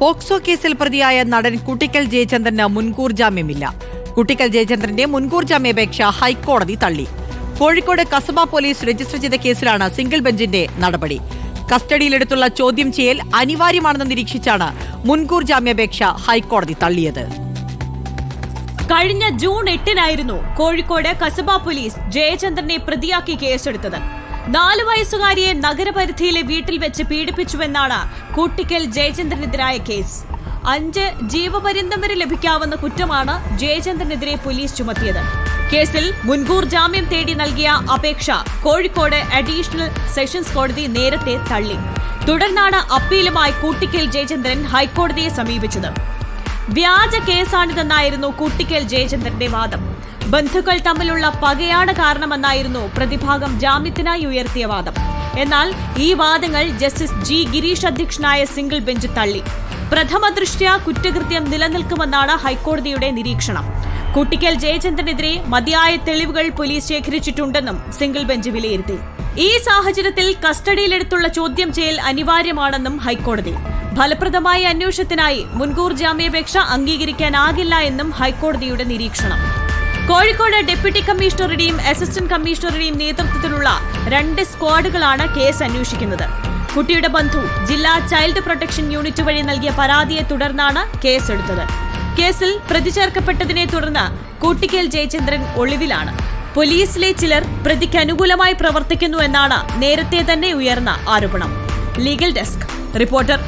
POCSO കേസിൽ പ്രതിയായ നടൻ കുട്ടിക്കൽ ജയചന്ദ്രന് മുൻകൂർ ജാമ്യമില്ല. കുട്ടിക്കൽ ജയചന്ദ്രന്റെ മുൻകൂർ ജാമ്യാപേക്ഷ ഹൈക്കോടതി തള്ളി. കോഴിക്കോട് കസബ പോലീസ് രജിസ്റ്റർ ചെയ്ത കേസിലാണ് സിംഗിൾ ബെഞ്ചിന്റെ നടപടി. കസ്റ്റഡിയിലെടുത്തുള്ള ചോദ്യം ചെയ്യൽ അനിവാര്യമാണെന്ന് നിരീക്ഷിച്ചാണ് മുൻകൂർ ജാമ്യാപേക്ഷ ഹൈക്കോടതി തള്ളിയത്. കഴിഞ്ഞ ജൂൺ 8-നായിരുന്നു കോഴിക്കോട് കസബ പോലീസ് ജയചന്ദ്രനെ പ്രതിയാക്കി കേസെടുത്തത്. 4 വയസ്സുകാരിയെ നഗരപരിധിയിലെ വീട്ടിൽ വെച്ച് പീഡിപ്പിച്ചുവെന്നാണ് കുട്ടിക്കൽ ജയചന്ദ്രനെതിരായ കേസ്. 5 ജീവപര്യന്തം വരെ ലഭിക്കാവുന്ന കുറ്റമാണ് ജയചന്ദ്രനെതിരെ പോലീസ് ചുമത്തിയത്. കേസിൽ മുൻകൂർ ജാമ്യം തേടി നൽകിയ അപേക്ഷ കോഴിക്കോട് അഡീഷണൽ സെഷൻസ് കോടതി നേരത്തെ തള്ളി. തുടർന്നാണ് അപ്പീലുമായി കുട്ടിക്കൽ ജയചന്ദ്രൻ ഹൈക്കോടതിയെ സമീപിച്ചത്. വ്യാജ കേസാണിതെന്നായിരുന്നു കുട്ടിക്കൽ ജയചന്ദ്രന്റെ വാദം. ബന്ധുക്കൾ തമ്മിലുള്ള പകയാണ് കാരണമെന്നായിരുന്നു പ്രതിഭാഗം ജാമ്യത്തിനായി ഉയർത്തിയ വാദം. എന്നാൽ ഈ വാദങ്ങൾ ജസ്റ്റിസ് ജി ഗിരീഷ് അധ്യക്ഷനായ സിംഗിൾ ബെഞ്ച് തള്ളി. പ്രഥമ ദൃഷ്ട്യാ കുറ്റകൃത്യം നിലനിൽക്കുമെന്നാണ് ഹൈക്കോടതിയുടെ നിരീക്ഷണം. കുട്ടിക്കൽ ജയചന്ദ്രനെതിരെ മതിയായ തെളിവുകൾ പോലീസ് ശേഖരിച്ചിട്ടുണ്ടെന്നും സിംഗിൾ ബെഞ്ച് വിലയിരുത്തി. ഈ സാഹചര്യത്തിൽ കസ്റ്റഡിയിലെടുത്തുള്ള ചോദ്യം ചെയ്യൽ അനിവാര്യമാണെന്നും ഹൈക്കോടതി. ഫലപ്രദമായ അന്വേഷണത്തിനായി മുൻകൂർ ജാമ്യാപേക്ഷ അംഗീകരിക്കാനാകില്ല എന്നും ഹൈക്കോടതിയുടെ നിരീക്ഷണം. കോഴിക്കോട് ഡെപ്യൂട്ടി കമ്മീഷണറുടെയും അസിസ്റ്റന്റ് കമ്മീഷണറുടെയും നേതൃത്വത്തിലുള്ള 2 സ്ക്വാഡുകളാണ് കേസ് അന്വേഷിക്കുന്നത്. കുട്ടിയുടെ ബന്ധു ജില്ലാ ചൈൽഡ് പ്രൊട്ടക്ഷൻ യൂണിറ്റ് വഴി നൽകിയ പരാതിയെ തുടർന്നാണ് കേസെടുത്തത്. കേസിൽ പ്രതി ചേർക്കപ്പെട്ടതിനെ തുടർന്ന് കുട്ടിക്കൽ ജയചന്ദ്രൻ ഒളിവിലാണ്. പോലീസിലെ ചിലർ പ്രതിക്ക് അനുകൂലമായി പ്രവർത്തിക്കുന്നുവെന്നാണ് നേരത്തെ തന്നെ ഉയർന്ന ആരോപണം. Legal desk reporter.